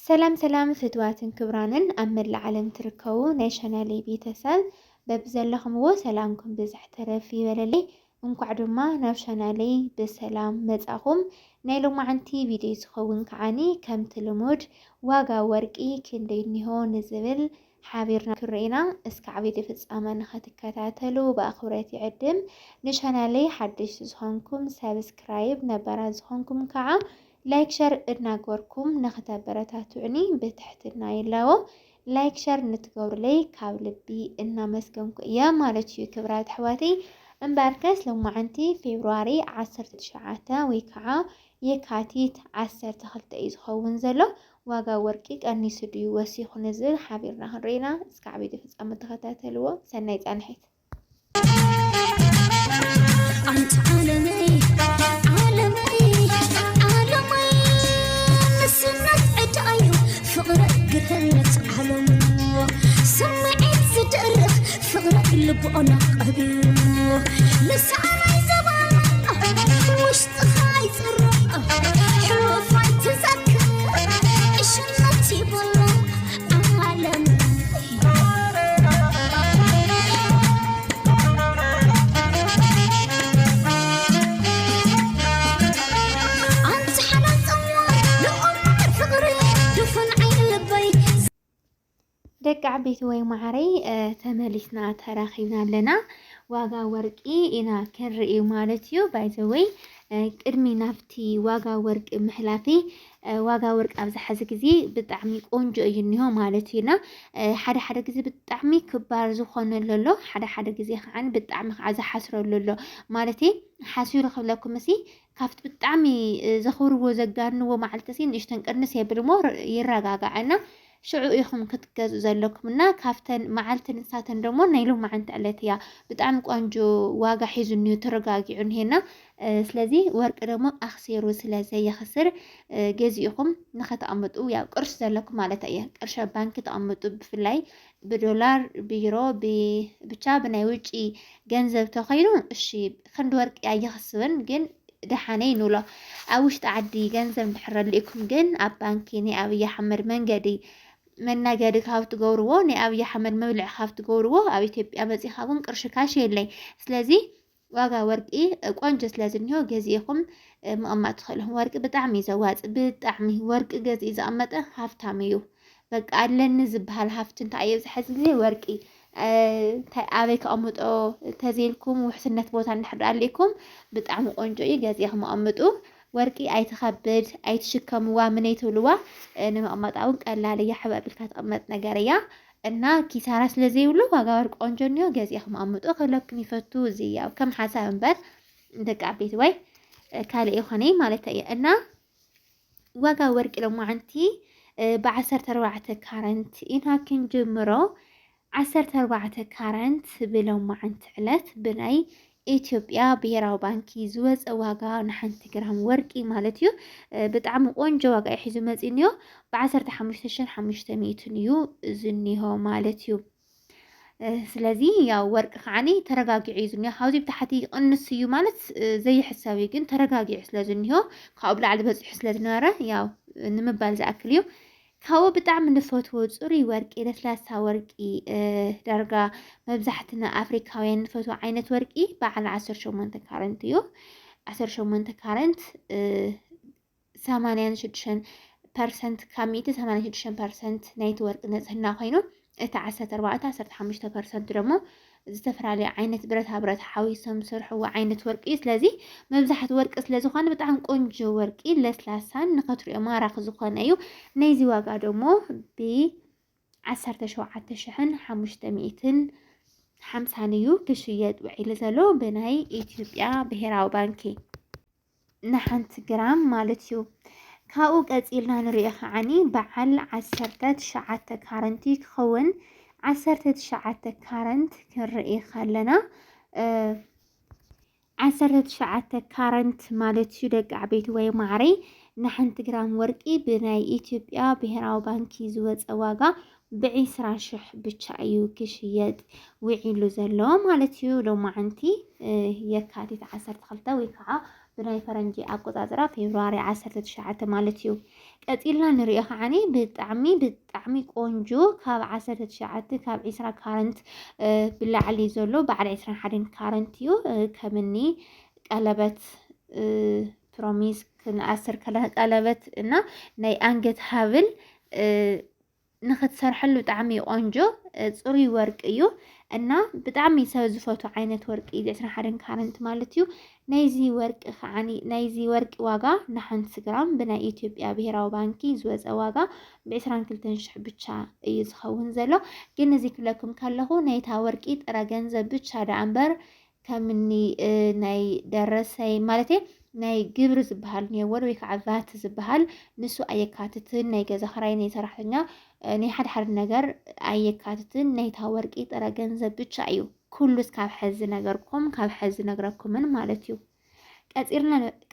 ሰላም ፍትዋትን ክብራንን ኣመላ ዓለም ትርከቡ ናይ ቻናለይ ቤተሰብ በብዘለኹምዎ ሰላምኩም ብዝሕ ተረፍ ይበለለይ እንኳዕ ድማ ናብ ቻናለይ በሰላም መጻኹም ናይ ሎማዓንቲ ቪድዮ ዝኸውን ከዓኒ ከምቲ ልሙድ ዋጋ ወርቂ ክንደይ እንሆ ንዝብል ሓቢርና ክርኢና እስካዕ ቪድዮ ፍጻመ ንኽትከታተሉ በኣኽብሮት ይዕድም። ንቻናለይ ሓድሽ ዝኾንኩም ሰብስክራይብ ነባራ ዝኾንኩም ከዓ ላይክ ሸር እናገበርኩም ንኽተበረታቱዕኒ ብትሕትና ይላዎ ላይክ ሸር ንትገብሩለይ ካብ ልቢ እናመስገንኩ እየ ማለት እዩ። ክብራት ኣሕዋተይ እምበርከስ ሎማዓንቲ ፌብሩዋሪ 19 ወይ ከዓ የካቲት 12 እዩ ዝኸውን ዘሎ ዋጋ ወርቂ ቀኒሱ ድዩ ወሲኹ ንዝብል ሓቢርና ክንርኢና እስካዕ ቪድዮ ፍጻመ ተኸታተልዎ። ሰናይ ጻንሒት። أنا قبيله لسه أنا زمان وش تخاي ترى حروفي تذكر إيش نتي بالله عالم أنت حنان الله لو أمك فقري دفن عين لبي ደቂ ዓበይቲ ወይ ማዕረይ ተመሊስና ተራኺብና ኣለና ዋጋ ወርቂ ኢና ክንርኢ ማለት እዩ። ባይ ዘ ወይ ቅድሚ ናፍቲ ዋጋ ወርቂ ምሕላፊ ዋጋ ወርቂ ኣብ ዝሓዘ ግዜ ብጣዕሚ ቆንጆ እዩ እንሆ ማለት እዩና ሓደ ግዜ ብጣዕሚ ክባር ዝኾነሉ ኣሎ ሓደ ግዜ ከዓ ብጣዕሚ ከዓ ዝሓስረሉ ኣሎ ማለት ሓሲሩ ክብለኩም እሲ ካብቲ ብጣዕሚ ዘኽብርዎ ዘጋንዎ ማዓልተሲ ንእሽተን ቅንስ የብል እሞ ይረጋጋዐና ሽዑ ኢኹም ክትገዝኡ ዘለኩምና ካፍተን መዓልቲ ንሳተን ደሞ ናይ ሎማዓንቲ ዕለት እያ ብጣዕሚ ቆንጆ ዋጋ ሒዙ እንሂ ተረጋጊዑ እንሄና። ስለዚ ወርቂ ደሞ ኣኽሲሩ ስለዘየኽስር ገዚእኹም ንኸተቐምጡ ያው ቅርሺ ዘለኩም ማለት እየ ቅርሺ ባንኪ ተቐምጡ ብፍላይ ብዶላር ብዩሮ ብቻ ብናይ ውጪ ገንዘብ ተኸይኑ እሺ ክንዲ ወርቂ ኣይኽስብን ግን ደሓነይ ንብሎ ኣብ ውሽጢ ዓዲ ገንዘብ እንድሕር ኣልኢኩም ግን ኣብ ባንኪ ናይ ኣብይ ኣሕመድ መንገዲ መናገዲ ካብ ትገብርዎ ናይ ኣብይ ኣሕመድ መብልዒ ካብ ትገብርዎ ኣብ ኢትዮጵያ መፂኻ እውን ቅርሺ ካሽ የለይ። ስለዚ ዋጋ ወርቂ ቆንጆ ስለዝኒሆ ገዚእኹም ምቕማጥ ትኽእልኹም። ወርቂ ብጣዕሚ ዘዋፅእ ብጣዕሚ ወርቂ ገዚኡ ዝቐመጠ ሃፍታም እዩ። በቃ ኣለኒ ዝበሃል ሃፍቲ እንታይ እዩ ዝሕዚ ግዜ ወርቂ ኣበይ ከቐምጦ ተዘይልኩም ውሕስነት ቦታ እንድሕር ኣልኢኩም ብጣዕሚ ቆንጆ እዩ ገዚእኹም ኣቐምጡ። ወርቂ ኣይትኸብድ ኣይትሽከምዋ ምን ትብልዋ ንምቕማጥ እውን ቀላል እያ ሕበብልካ ተቐመጥ ነገር እያ እና ኪሳራ ስለዘይብሉ ዋጋ ወርቂ ቆንጆ እንሆ ገዚእኹም ኣቐምጡ ክብለኩም ይፈቱ። እዚ ያው ከም ሓሳብ እምበር ደቂ ዓበይቲ ወይ ካልእ ይኾነይ ማለት እየ እና ዋጋ ወርቂ ሎማዓንቲ ብ14 ካረንት ኢና ክንጅምሮ 14 ካረንት ብሎማዓንቲ ዕለት ብናይ ኢትዮጵያ ብሄራዊ ባንኪ ዝወፀ ዋጋ ንሓንቲ ግራም ወርቂ ማለት እዩ ብጣዕሚ ቆንጆ ዋጋ ሒዙ መፂ እንሆ ብ15,500 እዩ ዝኒሆ ማለት እዩ። ስለዚ ያው ወርቂ ከዓኒ ተረጋጊዑ እዩ ዝኒሆ ካብዚ ብታሕቲ ይቕንስ እዩ ማለት ዘይሕሰብ እዩ ግን ተረጋጊዑ ስለዝኒሆ ካብኡ ብላዕሊ በፂሑ ስለዝነበረ ያው ንምባል ዝኣክል እዩ። ካብኡ ብጣዕሚ ንፈትዎ ፅሩይ ወርቂ ለስላሳ ወርቂ ዳርጋ መብዛሕትና ኣፍሪካውያን ንፈትዎ ዓይነት ወርቂ በዓል 18 ካረንት እዩ 18 ካረንት 86% ካብ 86% ናይቲ ወርቂ ንፅህና ኮይኑ እቲ 14 15% ደሞ ዝተፈላለዩ ዓይነት ብረታ ሓዊሶም ዝሰርሕዎ ዓይነት ወርቂ እዩ። ስለዚ መብዛሕትኡ ወርቂ ስለዝኾነ ብጣዕሚ ቆንጆ ወርቂ ለስላሳን ንኸትሪኦ ማራኺ ዝኾነ እዩ። ናይዚ ዋጋ ደሞ ብ17,550 እዩ ክሽየጥ ውዒሉ ዘሎ ብናይ ኢትዮጵያ ብሄራዊ ባንኪ ንሓንቲ ግራም ማለት እዩ። ካብኡ ቀፂልና ንሪኦ ከዓኒ በዓል 19 ካረንቲ ክኸውን 19 ካረንት ክንርኢ ከለና 19 ካረንት ማለት እዩ ደቂ ዓበይቲ ወይ ማዕረይ ንሓንቲ ግራም ወርቂ ብናይ ኢትዮጵያ ብሄራዊ ባንኪ ዝወፀ ዋጋ ብ20,000 ብቻ እዩ ክሽየጥ ውዒሉ ዘሎ ማለት እዩ። ሎማዓንቲ የካቲት 12 ወይ ከዓ بناي فرنجي أقطع ذرا فبراير 19 مالتيو ቀጢልና ንሪኦ ከዓኒ ብጣዕሚ ቆንጆ ካብ 19 ካብ 20 ካረንት ብላዕሊ ዘሎ በዓል 21 ካረንት እዩ ከምኒ ቀለበት ፕሮሚስ ክንኣስር ቀለበት እና ናይ አንገት ሃብል ንኽትሰርሐሉ ብጣዕሚ ቆንጆ ፅሩይ ወርቂ እዩ እና ብጣዕሚ ሰብ ዝፈቱ ዓይነት ወርቂ 21 ካረንት ማለት እዩ ናይዚ ወርቂ ከዓኒ ናይዚ ወርቂ ዋጋ ን1 ግራም ብናይ ኢትዮጵያ ብሄራዊ ባንኪ ዝወፀ ዋጋ ብ22,000 ብቻ እዩ ዝኸውን ዘሎ ግን እዚ ክለኩም ከለኹ ናይታ ወርቂ ጥረ ገንዘብ ብቻ ዳ እምበር ከምኒ ናይ ደረሰይ ማለት ናይ ግብሪ ዝበሃል ነይወር ወይ ከዓ ቫት ዝበሃል ንሱ ኣየካትትን ናይ ገዛ ክራይ ናይ ሰራሕተኛ ናይ ሓደ ነገር ኣየካትትን ናይታ ወርቂ ጥረ ገንዘብ ብቻ እዩ ኩሉስ ካብ ሕዚ ነገርኩም ካብ ሕዚ ነግረኩምን ማለት እዩ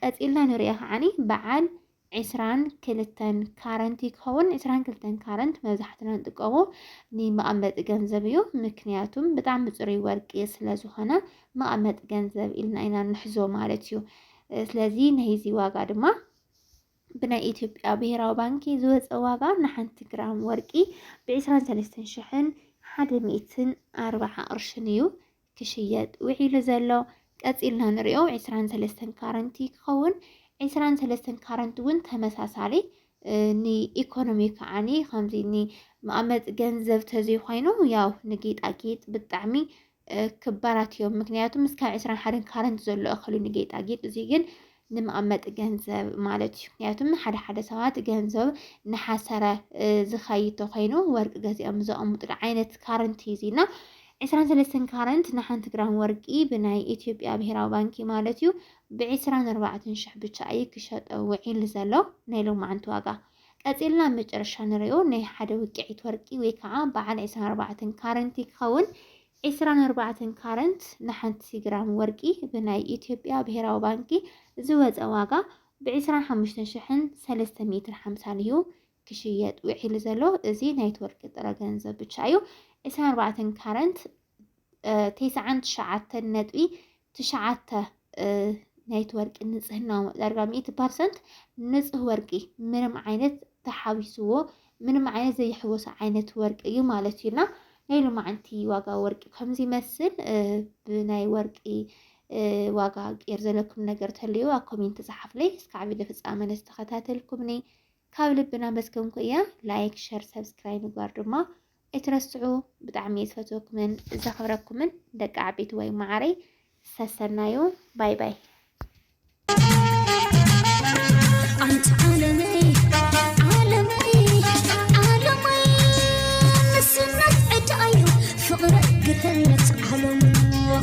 ቀፂልና ንሪኦ ከዓኒ በዓል 22 ካረንት ይኸውን 22 ካረንት መብዛሕትና ንጥቀሞ ንመቐመጢ ገንዘብ እዩ ምክንያቱም ብጣዕሚ ፅሩይ ወርቂ ስለ ዝኾነ መቐመጢ ገንዘብ ኢልና ኢና ንሕዞ ማለት እዩ ስለዚ ናይዚ ዋጋ ድማ ብናይ ኢትዮጵያ ብሄራዊ ባንኪ ዝወፀ ዋጋ ን1 ግራም ወርቂ ብ23,140 ቅርሽን እዩ ክሽየጥ ውዒሉ ዘሎ ቀፂልና ንሪኦ 23 ካረንቲ ክኸውን 23 ካረንት እውን ተመሳሳሊ ንኢኮኖሚ ከዓኒ ከምዚ ንመቐመጢ ገንዘብ ተዘይኮይኑ ያው ንጌጣጌጥ ብጣዕሚ ክባራት እዮም ምክንያቱም እስካብ 21 ካረንት ዘሎ እኽሉ ንጌጣጌጥ እዚ ግን ንመቐመጢ ገንዘብ ማለት እዩ ምክንያቱም ሓደ ሰባት ገንዘብ ንሓሰረ ዝኸይድ ተኾይኑ ወርቂ ገዚኦም ዘቐምጡሉ ዓይነት ካረንት ሂዚና 23 ካረንት ን1 ግራም ወርቂ ብናይ ኢትዮጵያ ብሄራዊ ባንኪ ማለት እዩ ብ24,000 ብቻ እዩ ክሸጦ ውዒሉ ዘሎ ናይ ሎማዓንቲ ዋጋ ቀፂልና መጨረሻ ንሪኦ ናይ ሓደ ውቅዒት ወርቂ ወይ ከዓ በዓል 24 ካረንቲ ክኸውን 24 ካረንት ን1 ግራም ወርቂ ብናይ ኢትዮጵያ ብሄራዊ ባንኪ ዝወፀ ዋጋ ብ25,350 እዩ ክሽየጥ ውዒሉ ዘሎ እዚ ናይቲ ወርቂ ጥረ ገንዘብ ብቻ እዩ 24 ካረንት 99.9 ናይቲ ወርቂ ንፅህናው ዳርጋ 100% ንፁህ ወርቂ ምንም ዓይነት ተሓዊስዎ ምንም ዓይነት ዘይሕወሶ ዓይነት ወርቂ እዩ ማለት እዩና ናይ ሎማዓንቲ ዋጋ ወርቂ ከምዚ ይመስል ብናይ ወርቂ ዋጋ ቄር ዘለኩም ነገር ተልዩ ኣብ ኮሜንት ጻሕፍለይ እስካብ ቪድዮ ፍጻመ ተኸታተልኩምኒ ካብ ልብና መስከምኩ እያ ላይክ ሸር ሰብስክራይብ ምግባር ድማ እትረስዑ ብጣዕሚ ዝፈትወኩምን ዘኽብረኩምን ደቂ ዓበይቲ ወይ ማዕረይ ሰሰናዩ ባይ ባይ أنت عالمي عالمي عالمي نسمت عدايو فقرك قتلت عالمي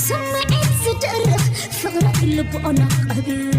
سمعت زدرخ فقرك اللي بقنا قبيل